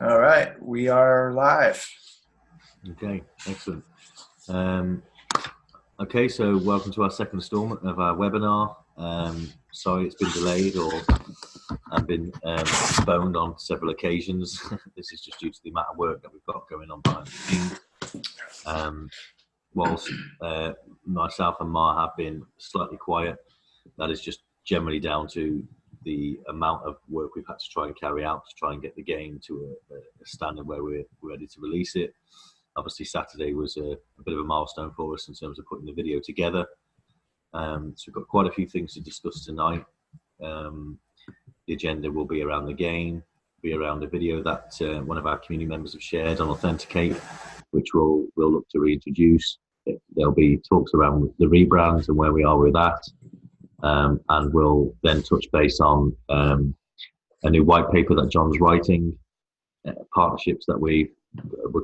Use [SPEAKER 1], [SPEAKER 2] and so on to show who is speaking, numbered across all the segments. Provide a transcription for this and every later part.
[SPEAKER 1] All right, we are live.
[SPEAKER 2] Okay, excellent. Okay, so welcome to our second installment of our webinar. Sorry it's been delayed or I've been postponed on several occasions. This is just due to the amount of work that we've got going on behind the scenes. Whilst myself and Ma have been slightly quiet, that is just generally down to the amount of work we've had to try and carry out to try and get the game to a standard where we're ready to release it. Obviously, Saturday was a bit of a milestone for us in terms of putting the video together. So we've got quite a few things to discuss tonight. The agenda will be around the game, be around a video that one of our community members have shared on Authenticate, which we'll look to reintroduce. There'll be talks around the rebrands and where we are with that. And we'll then touch base on a new white paper that John's writing, partnerships that we're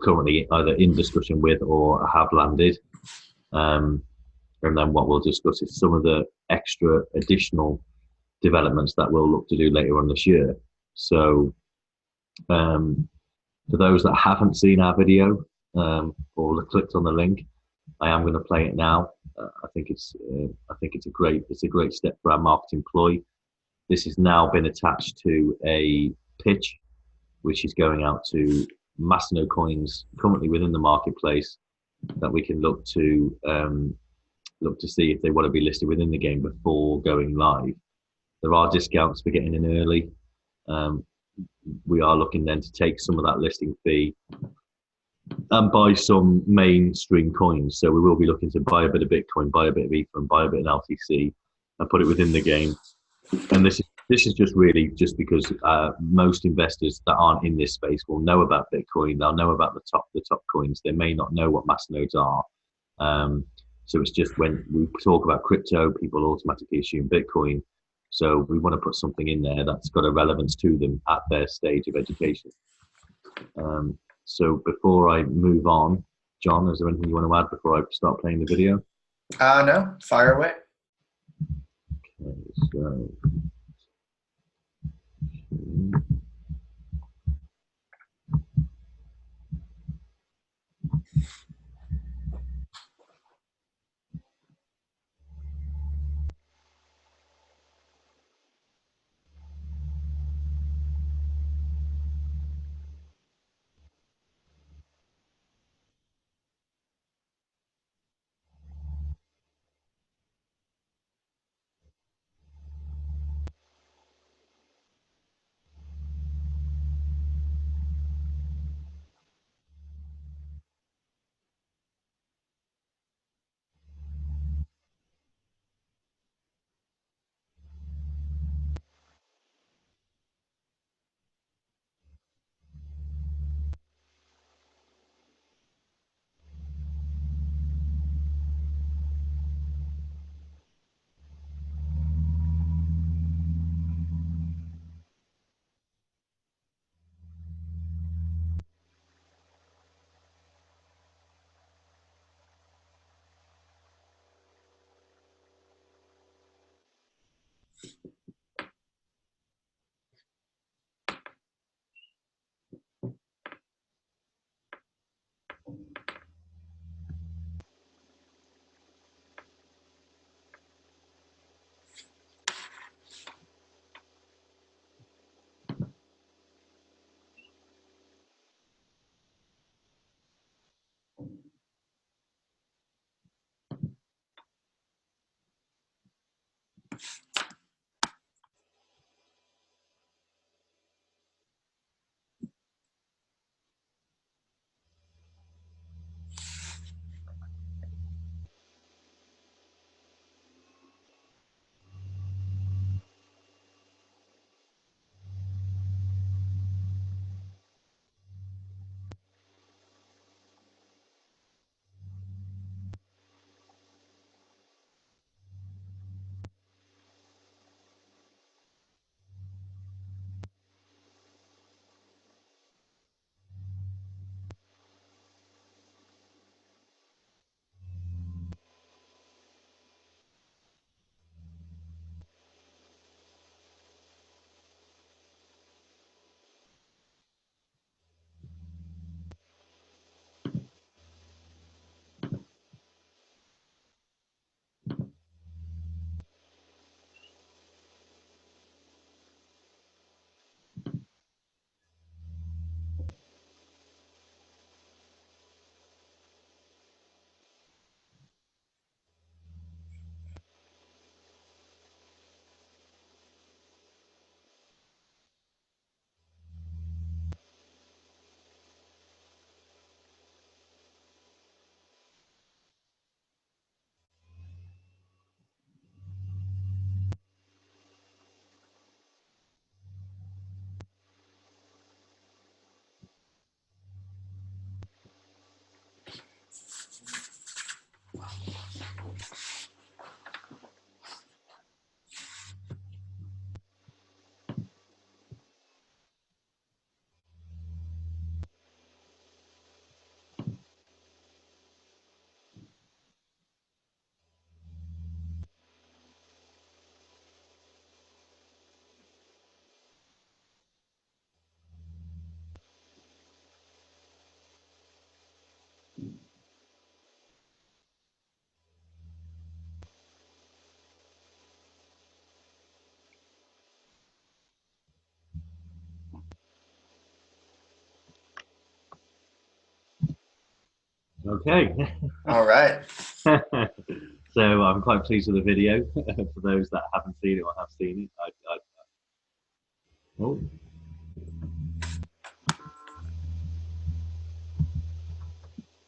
[SPEAKER 2] currently either in discussion with or have landed. And then what we'll discuss is some of the extra additional developments that we'll look to do later on this year. So for those that haven't seen our video or clicked on the link, I am going to play it now. I think it's a great step for our marketing ploy. This has now been attached to a pitch, which is going out to Masternode coins currently within the marketplace that we can look to see if they want to be listed within the game before going live. There are discounts for getting in early. We are looking then to take some of that listing fee and buy some mainstream coins. So we will be looking to buy a bit of Bitcoin, buy a bit of Ether, and buy a bit of LTC, and put it within the game. And this is just really just because most investors that aren't in this space will know about Bitcoin. They'll know about the top coins. They may not know what Masternodes are. So it's just when we talk about crypto, people automatically assume Bitcoin. So we want to put something in there that's got a relevance to them at their stage of education. So before I move on, John, is there anything you want to add before I start playing the video?
[SPEAKER 1] No, fire away.
[SPEAKER 2] Okay, so. Okay.
[SPEAKER 1] All right.
[SPEAKER 2] So I'm quite pleased with the video. For those that haven't seen it or have seen it, oh,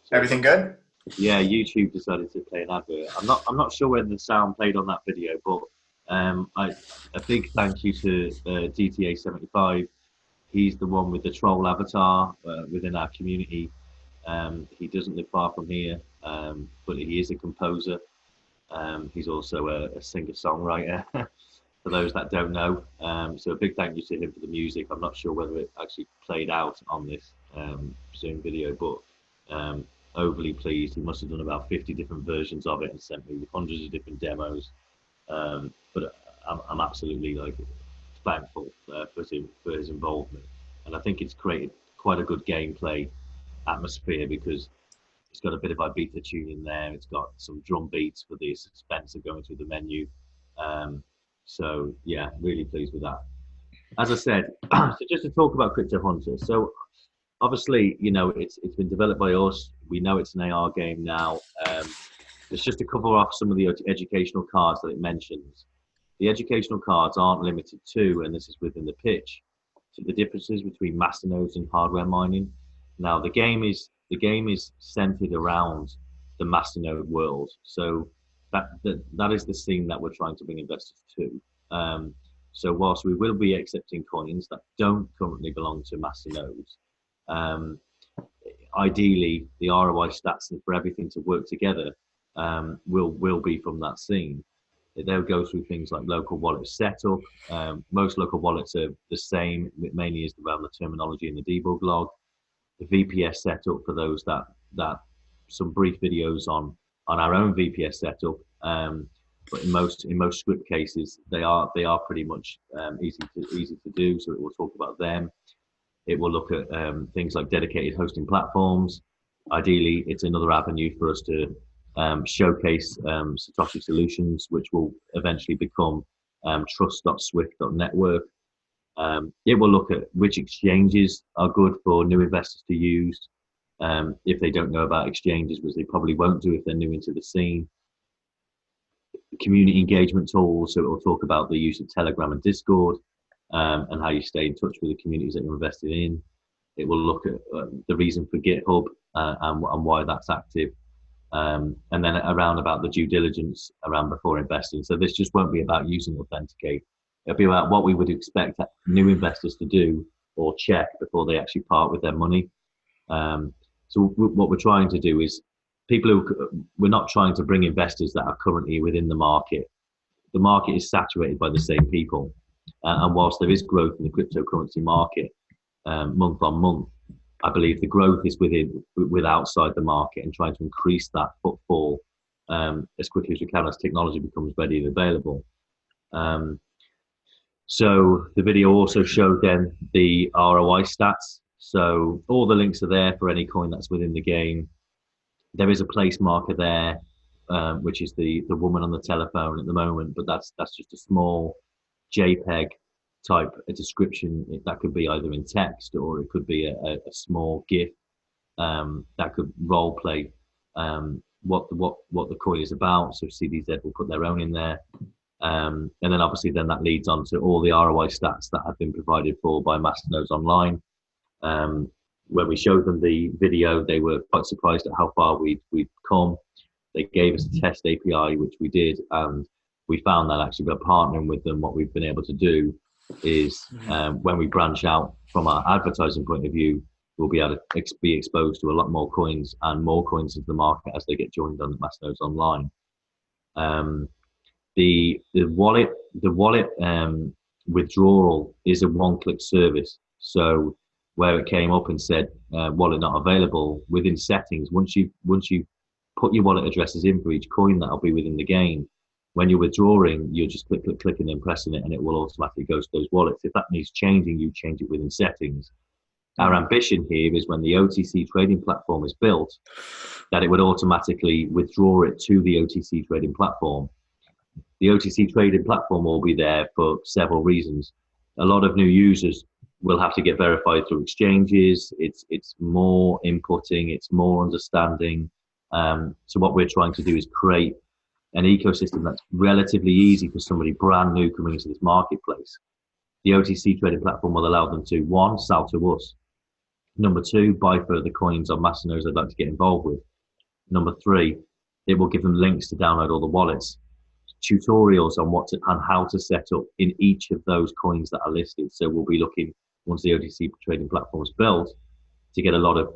[SPEAKER 2] so
[SPEAKER 1] Everything good?
[SPEAKER 2] yeah, YouTube decided to play an advert. I'm not sure whether the sound played on that video, but a big thank you to GTA 75. He's the one with the troll avatar within our community. He doesn't live far from here, but he is a composer. He's also a singer-songwriter, for those that don't know. So a big thank you to him for the music. I'm not sure whether it actually played out on this Zoom video, but overly pleased. He must have done about 50 different versions of it and sent me hundreds of different demos. But I'm absolutely thankful for his involvement, and I think it's created quite a good gameplay atmosphere because it's got a bit of Ibiza tune in there. It's got some drum beats for the suspense of going through the menu. So yeah, really pleased with that. As I said, so just to talk about Crypto Hunter. So obviously, it's been developed by us. We know it's an AR game now. It's just to cover off some of the educational cards that it mentions. The educational cards aren't limited to, and this is within the pitch, to the differences between masternodes and hardware mining. Now, the game is centered around the masternode world, so that is the scene that we're trying to bring investors to. So whilst we will be accepting coins that don't currently belong to masternodes, ideally the ROI stats and for everything to work together will be from that scene. They'll go through things like local wallet setup. Most local wallets are the same. It mainly is around the terminology in the debug log. The VPS setup for those that some brief videos on our own VPS setup. But in most script cases, they are pretty much easy to do. So it will talk about them. It will look at things like dedicated hosting platforms. Ideally, it's another avenue for us to showcase Satoshi solutions, which will eventually become trust.swift.network. It will look at which exchanges are good for new investors to use if they don't know about exchanges, which they probably won't do if they're new into the scene. Community engagement tools, so it will talk about the use of Telegram and Discord and how you stay in touch with the communities that you're invested in. It will look at the reason for GitHub and why that's active. And then around about the due diligence around before investing. So this just won't be about using Authenticate. It'll be about what we would expect new investors to do or check before they actually part with their money. So what we're trying to do is we're not trying to bring investors that are currently within the market. The market is saturated by the same people. And whilst there is growth in the cryptocurrency market month on month, I believe the growth is with outside the market and trying to increase that footfall as quickly as we can as technology becomes ready and available. So the video also showed then the ROI stats. So all the links are there for any coin that's within the game. There is a place marker there, which is the woman on the telephone at the moment, but that's just a small JPEG type a description. That could be either in text or it could be a small GIF that could role play what the coin is about. So CDZ will put their own in there, and then obviously then that leads on to all the ROI stats that have been provided for by Masternodes Online. When we showed them the video, they were quite surprised at how far we'd come. They gave us a test API, which we did, and we found that actually by partnering with them, what we've been able to do is when we branch out from our advertising point of view, we'll be able to be exposed to a lot more coins and more coins into the market as they get joined on Masternodes Online. The wallet withdrawal is a one-click service. So where it came up and said wallet not available, within settings, once you put your wallet addresses in for each coin that'll be within the game, when you're withdrawing, you're just clicking and pressing it, and it will automatically go to those wallets. If that needs changing, you change it within settings. Our ambition here is when the OTC trading platform is built, that it would automatically withdraw it to the OTC trading platform. The OTC trading platform will be there for several reasons. A lot of new users will have to get verified through exchanges. It's more inputting, it's more understanding. So what we're trying to do is create an ecosystem that's relatively easy for somebody brand new coming into this marketplace. The OTC trading platform will allow them to, one, sell to us. Number two, buy further coins on Masternodes they'd like to get involved with. Number three, it will give them links to download all the wallets, tutorials on and how to set up in each of those coins that are listed. So we'll be looking, once the OTC trading platform is built, to get a lot of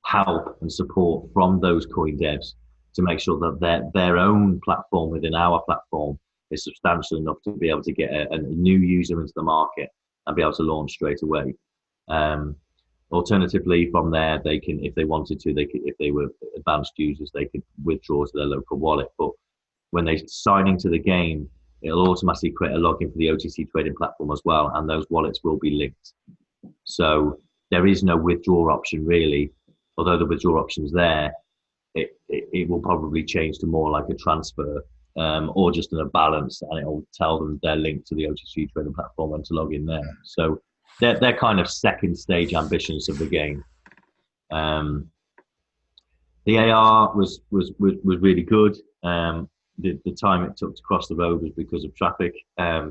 [SPEAKER 2] help and support from those coin devs to make sure that their own platform within our platform is substantial enough to be able to get a new user into the market and be able to launch straight away. Alternatively, from there, they can, if they wanted to, if they were advanced users, they could withdraw to their local wallet. But when they sign into the game, it'll automatically create a login for the OTC trading platform as well, and those wallets will be linked. So there is no withdraw option really, although the withdraw option's there. It will probably change to more like a transfer or just a balance, and it will tell them they're linked to the OTC trading platform and to log in there. So they're kind of second stage ambitions of the game. The AR was really good. The time it took to cross the road was because of traffic.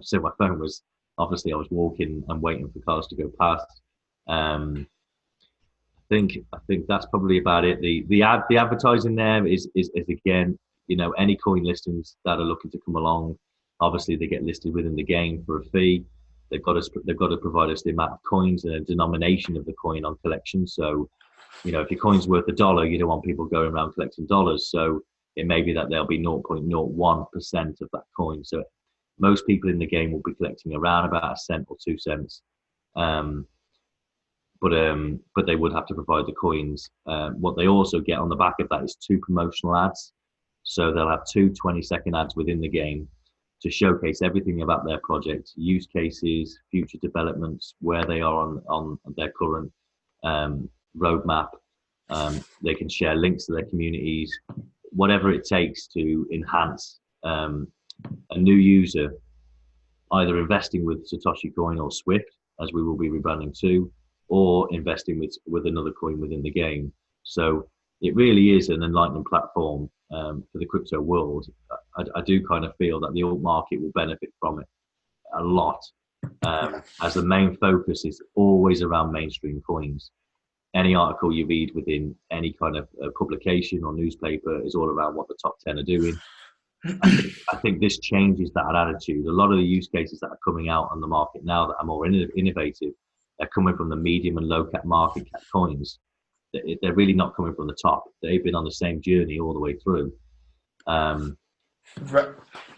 [SPEAKER 2] So my phone was, obviously I was walking and waiting for cars to go past. I think that's probably about it. The advertising there is again, you know, any coin listings that are looking to come along, obviously they get listed within the game for a fee. They've got to provide us the amount of coins and a denomination of the coin on collection. So, you know, if your coin's worth $1, you don't want people going around collecting dollars. So it may be that there'll be 0.01% of that coin. So most people in the game will be collecting around about a cent or 2 cents. But they would have to provide the coins. What they also get on the back of that is 2 promotional ads. So they'll have 2 20-second ads within the game to showcase everything about their project, use cases, future developments, where they are on their current roadmap. They can share links to their communities, whatever it takes to enhance a new user, either investing with Satoshi coin or Swift, as we will be rebranding to, or investing with another coin within the game. So it really is an enlightening platform for the crypto world. I do kind of feel that the alt market will benefit from it a lot, as the main focus is always around mainstream coins. Any article you read within any kind of publication or newspaper is all around what the top 10 are doing. I think this changes that attitude. A lot of the use cases that are coming out on the market now that are more innovative, they're coming from the medium and low cap market cap coins. They're really not coming from the top. They've been on the same journey all the way through.
[SPEAKER 1] Right.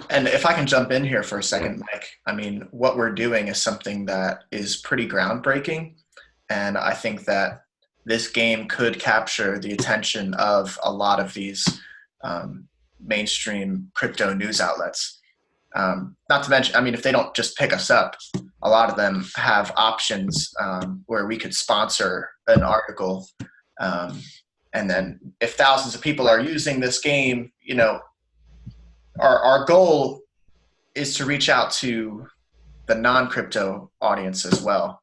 [SPEAKER 1] And if I can jump in here for a second, Mike, I mean, what we're doing is something that is pretty groundbreaking. And I think that this game could capture the attention of a lot of these mainstream crypto news outlets. Not to mention, I mean, if they don't just pick us up, a lot of them have options where we could sponsor an article. And then if thousands of people are using this game, you know, our goal is to reach out to the non-crypto audience as well.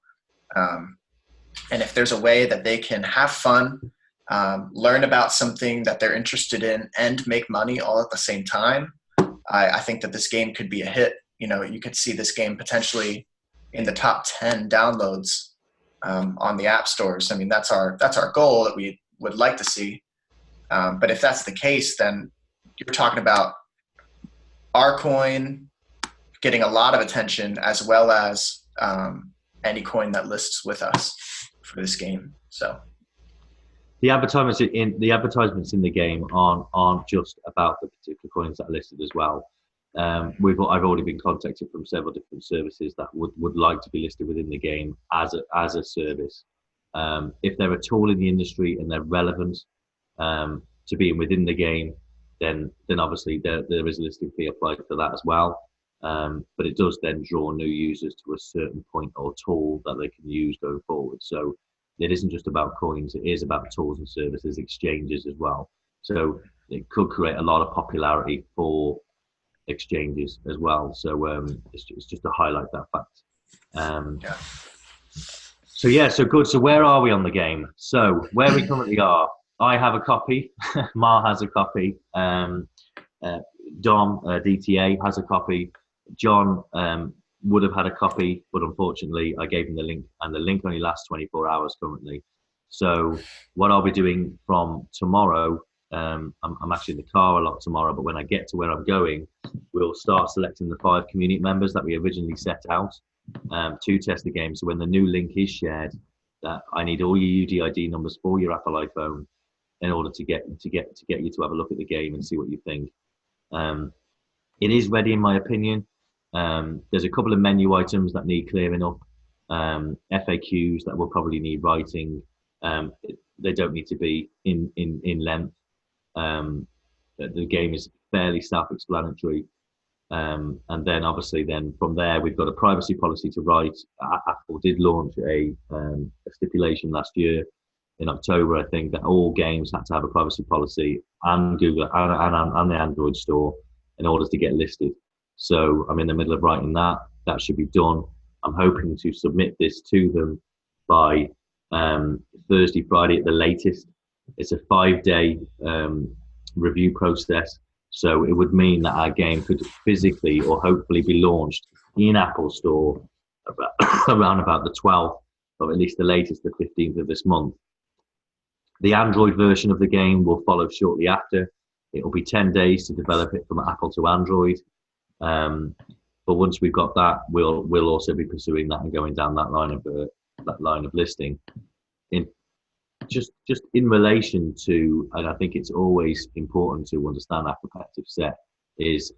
[SPEAKER 1] And if there's a way that they can have fun, learn about something that they're interested in, and make money all at the same time, I think that this game could be a hit. You know, you could see this game potentially in the top 10 downloads on the app stores. I mean, that's our goal that we would like to see. But if that's the case, then you're talking about our coin getting a lot of attention, as well as any coin that lists with us for this game. So
[SPEAKER 2] the advertisements in the game aren't just about the particular coins that are listed as well. I've already been contacted from several different services that would like to be listed within the game as a service. If they're a tool in the industry and they're relevant to being within the game, then obviously there is a listing fee applied for that as well. But it does then draw new users to a certain point or tool that they can use going forward. So it isn't just about coins, it is about tools and services, exchanges as well. So it could create a lot of popularity for exchanges as well. So it's just to highlight that fact.
[SPEAKER 1] Yeah.
[SPEAKER 2] So yeah, so good. So where are we on the game? So where we currently are, I have a copy. Mar has a copy. Uh, Dom, DTA, has a copy. John would have had a copy, but unfortunately, I gave him the link, and the link only lasts 24 hours currently. So what I'll be doing from tomorrow, I'm actually in the car a lot tomorrow, but when I get to where I'm going, we'll start selecting the 5 community members that we originally set out to test the game. So when the new link is shared, that I need all your UDID numbers for your Apple iPhone in order to get you to have a look at the game and see what you think. It is ready, in my opinion. There's a couple of menu items that need clearing up, FAQs that will probably need writing. They don't need to be in length. The game is fairly self-explanatory. And then obviously then from there, we've got a privacy policy to write. Apple did launch a stipulation last year in October, I think, that all games had to have a privacy policy, and Google and the Android store, in order to get listed. So I'm in the middle of writing that. That should be done. I'm hoping to submit this to them by Thursday, Friday at the latest. It's a 5-day review process. So it would mean that our game could physically or hopefully be launched in Apple Store around about the 12th, or at least the latest, the 15th of this month. The Android version of the game will follow shortly after. It will be 10 days to develop it from Apple to Android. But once we've got that, we'll also be pursuing that and going down that line of listing. Just in relation to, and I think it's always important to understand our competitive set, is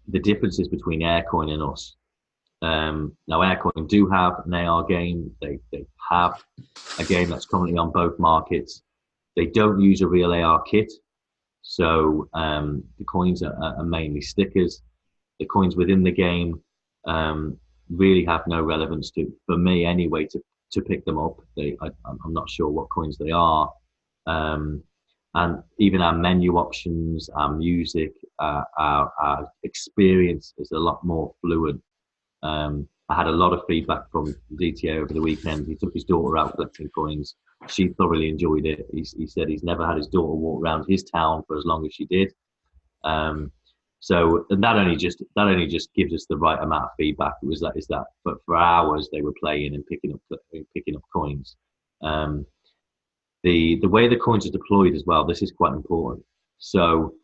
[SPEAKER 2] the differences between Aircoin and us. Now, Aircoin do have an AR game. They have a game that's currently on both markets. They don't use a real AR kit, so the coins are mainly stickers. The coins within the game really have no relevance for me anyway, to pick them up. I'm not sure what coins they are. And even our menu options, our music, our experience is a lot more fluid. I had a lot of feedback from DTA over the weekend. He took his daughter out collecting coins. She thoroughly enjoyed it. He said he's never had his daughter walk around his town for as long as she did. So and that only just gives us the right amount of feedback. It was that for hours they were playing and picking up coins. The way the coins are deployed as well, this is quite important. So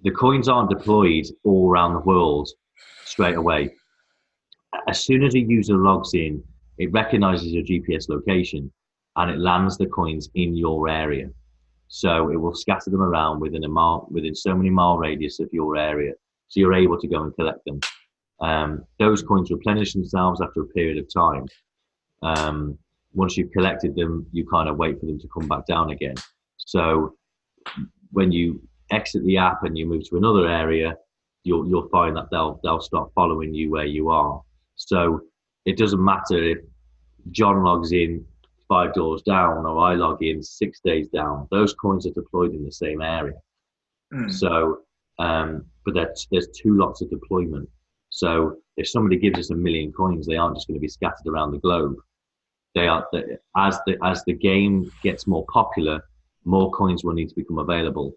[SPEAKER 2] the coins aren't deployed all around the world straight away. As soon as a user logs in, it recognizes your GPS location and it lands the coins in your area. So it will scatter them around within so many mile radius of your area. So you're able to go and collect them. Those coins replenish themselves after a period of time. Once you've collected them, you kind of wait for them to come back down again. So when you exit the app and you move to another area, you'll find that they'll start following you where you are. So it doesn't matter if John logs in 5 doors down or I log in 6 days down. Those coins are deployed in the same area. So, but there's 2 lots of deployment. So if somebody gives us 1 million coins, they aren't just going to be scattered around the globe. They are, as the game gets more popular, more coins will need to become available.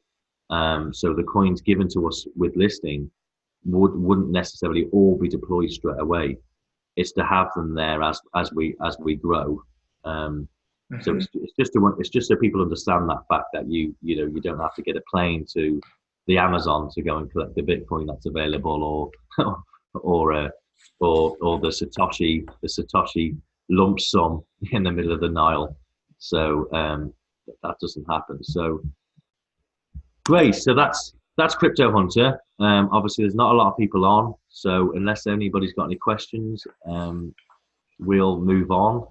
[SPEAKER 2] So the coins given to us with listing wouldn't necessarily all be deployed straight away. It's to have them there as we grow. So it's just so people understand that fact that you don't have to get a plane to the Amazon to go and collect the Bitcoin that's available, or the Satoshi lump sum in the middle of the Nile. So that doesn't happen. So great. So that's Crypto Hunter. Obviously, there's not a lot of people on. So unless anybody's got any questions, we'll move on.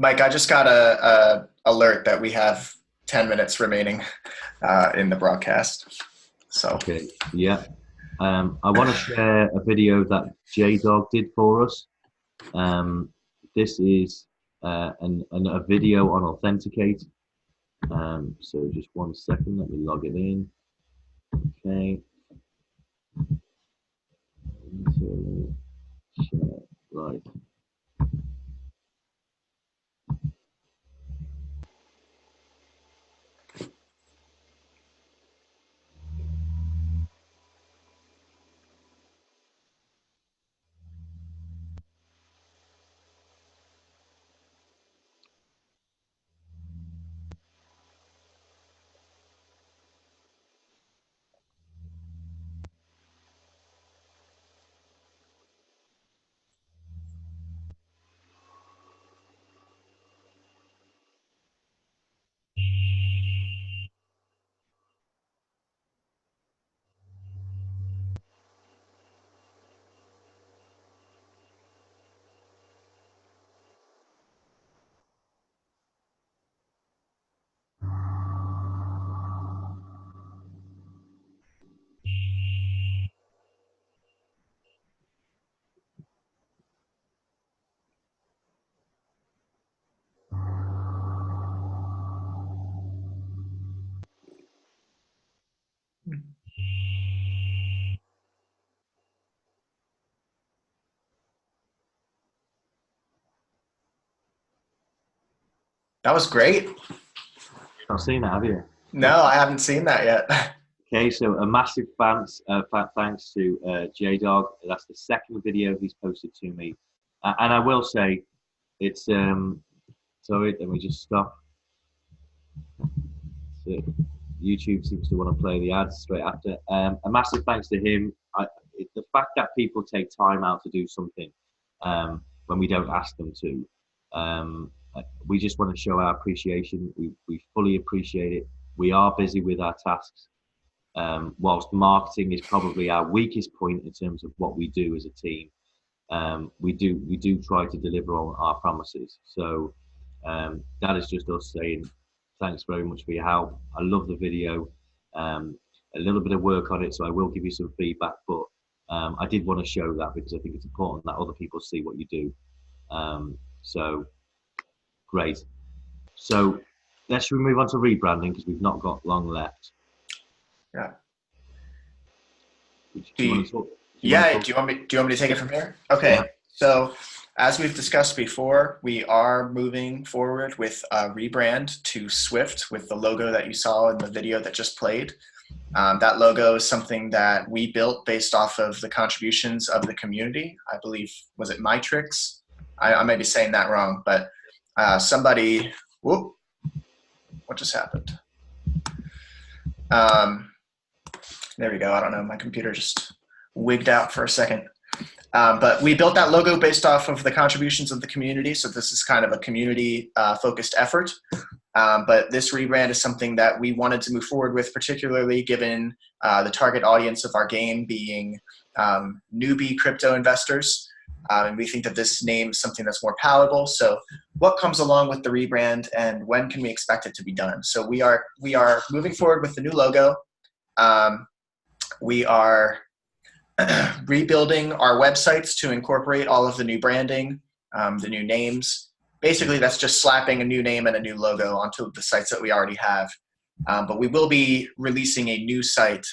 [SPEAKER 1] Mike, I just got a alert that we have 10 minutes remaining in the broadcast. So
[SPEAKER 2] okay, yeah. I want to share a video that J-Dog did for us. This is a video on Authenticate. So just 1 second, let me log it in. Okay. Share, right.
[SPEAKER 1] That was great.
[SPEAKER 2] Not seen that, have you?
[SPEAKER 1] No, I haven't seen that yet.
[SPEAKER 2] Okay, so a massive thanks to J-Dog. That's the second video he's posted to me. And I will say, it's, sorry, let me just stop. So YouTube seems to want to play the ads straight after. A massive thanks to him. The fact that people take time out to do something when we don't ask them to, we just want to show our appreciation. We fully appreciate it. We are busy with our tasks. Whilst marketing is probably our weakest point in terms of what we do as a team, we do try to deliver on our promises. So that is just us saying thanks very much for your help. I love the video. A little bit of work on it, so I will give you some feedback, but I did want to show that because I think it's important that other people see what you do. So great. So let's move on to rebranding because we've not got long left.
[SPEAKER 1] Yeah.
[SPEAKER 2] Do you want to talk?
[SPEAKER 1] Do you want me to take it from here? Okay. Yeah. So as we've discussed before, we are moving forward with a rebrand to Swift with the logo that you saw in the video that just played. That logo is something that we built based off of the contributions of the community. I believe, was it Mytrix? I may be saying that wrong, but somebody, whoop, what just happened? There we go. I don't know. My computer just wigged out for a second. But we built that logo based off of the contributions of the community. So this is kind of a community focused effort. But this rebrand is something that we wanted to move forward with, particularly given the target audience of our game being newbie crypto investors. And we think that this name is something that's more palatable. So what comes along with the rebrand and when can we expect it to be done? So we are moving forward with the new logo. We are rebuilding our websites to incorporate all of the new branding, the new names. Basically, that's just slapping a new name and a new logo onto the sites that we already have. But we will be releasing a new site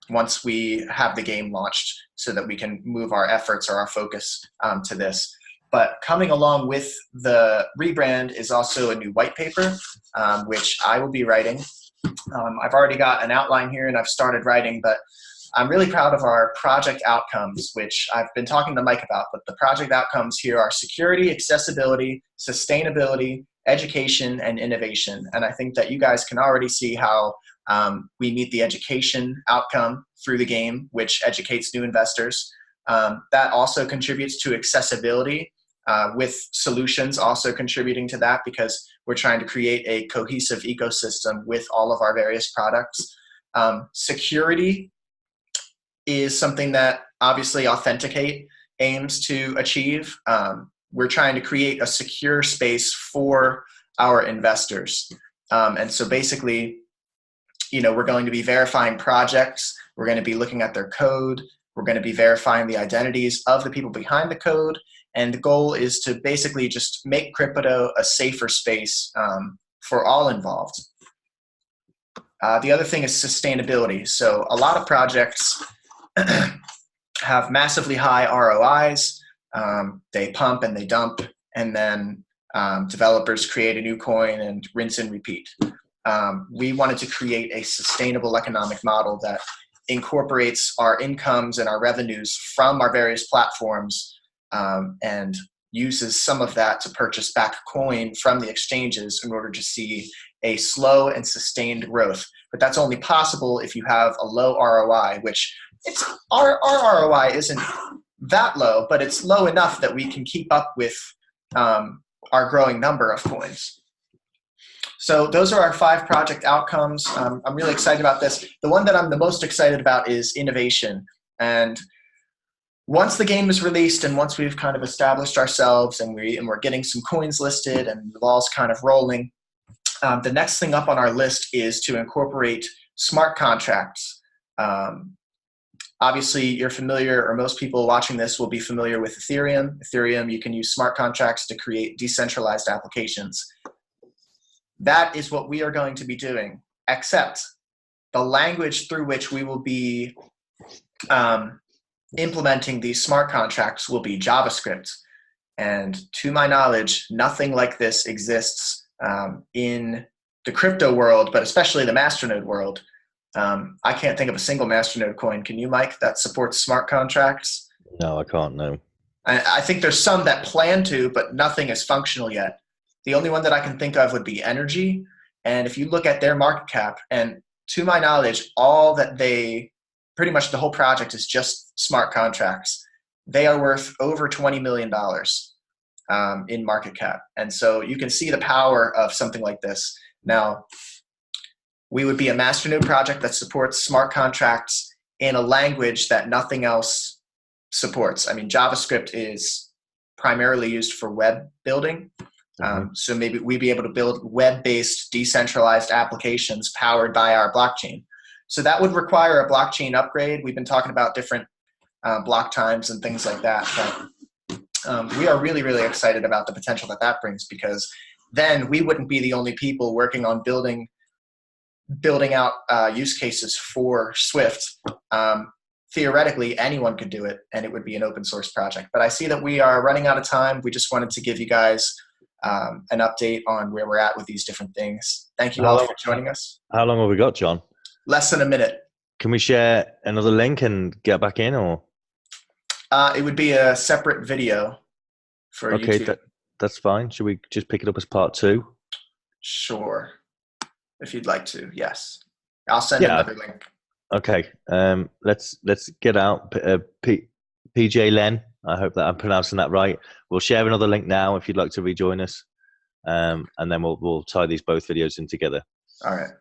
[SPEAKER 1] once we have the game launched so that we can move our efforts or our focus to this. But coming along with the rebrand is also a new white paper, which I will be writing. I've already got an outline here and I've started writing, but I'm really proud of our project outcomes, which I've been talking to Mike about, but the project outcomes here are security, accessibility, sustainability, education, and innovation. And I think that you guys can already see how we meet the education outcome through the game, which educates new investors. That also contributes to accessibility, with solutions also contributing to that because we're trying to create a cohesive ecosystem with all of our various products. Security is something that obviously Authenticate aims to achieve. We're trying to create a secure space for our investors. And so basically, we're going to be verifying projects. We're going to be looking at their code. We're going to be verifying the identities of the people behind the code. And the goal is to basically just make crypto a safer space for all involved. The other thing is sustainability. So a lot of projects have massively high ROIs. They pump and they dump, and then developers create a new coin and rinse and repeat. We wanted to create a sustainable economic model that incorporates our incomes and our revenues from our various platforms and uses some of that to purchase back coin from the exchanges in order to see a slow and sustained growth. But that's only possible if you have a low ROI, which our ROI isn't that low, but it's low enough that we can keep up with our growing number of coins. So those are our 5 project outcomes. I'm really excited about this. The one that I'm the most excited about is innovation. And once the game is released and once we've kind of established ourselves and we're getting some coins listed and the ball's kind of rolling, the next thing up on our list is to incorporate smart contracts. Obviously, you're familiar, or most people watching this will be familiar with Ethereum. Ethereum, you can use smart contracts to create decentralized applications. That is what we are going to be doing, except the language through which we will be implementing these smart contracts will be JavaScript. And to my knowledge, nothing like this exists in the crypto world, but especially the Masternode world. I can't think of a single Masternode coin. Can you, Mike, that supports smart contracts?
[SPEAKER 2] No, I can't. No.
[SPEAKER 1] I think there's some that plan to, but nothing is functional yet. The only one that I can think of would be Energy. And if you look at their market cap, and to my knowledge, all that pretty much the whole project is just smart contracts. They are worth over $20 million in market cap. And so you can see the power of something like this. Now, we would be a Masternode project that supports smart contracts in a language that nothing else supports. I mean, JavaScript is primarily used for web building. So maybe we'd be able to build web-based decentralized applications powered by our blockchain. So that would require a blockchain upgrade. We've been talking about different block times and things like that. But we are really, really excited about the potential that brings, because then we wouldn't be the only people working on building out use cases for Swift. Theoretically, anyone could do it, and it would be an open source project. But I see that we are running out of time. We just wanted to give you guys an update on where we're at with these different things. Thank you all for joining us.
[SPEAKER 2] How long have we got, John?
[SPEAKER 1] Less than a minute.
[SPEAKER 2] Can we share another link and get back in, or?
[SPEAKER 1] It would be a separate video for YouTube.
[SPEAKER 2] Okay, that's fine. Should we just pick it up as part 2?
[SPEAKER 1] Sure. If you'd like to, yes. I'll send another link.
[SPEAKER 2] Okay. Let's get out. PJ Len. I hope that I'm pronouncing that right. We'll share another link now if you'd like to rejoin us, and then we'll tie these both videos in together.
[SPEAKER 1] All right.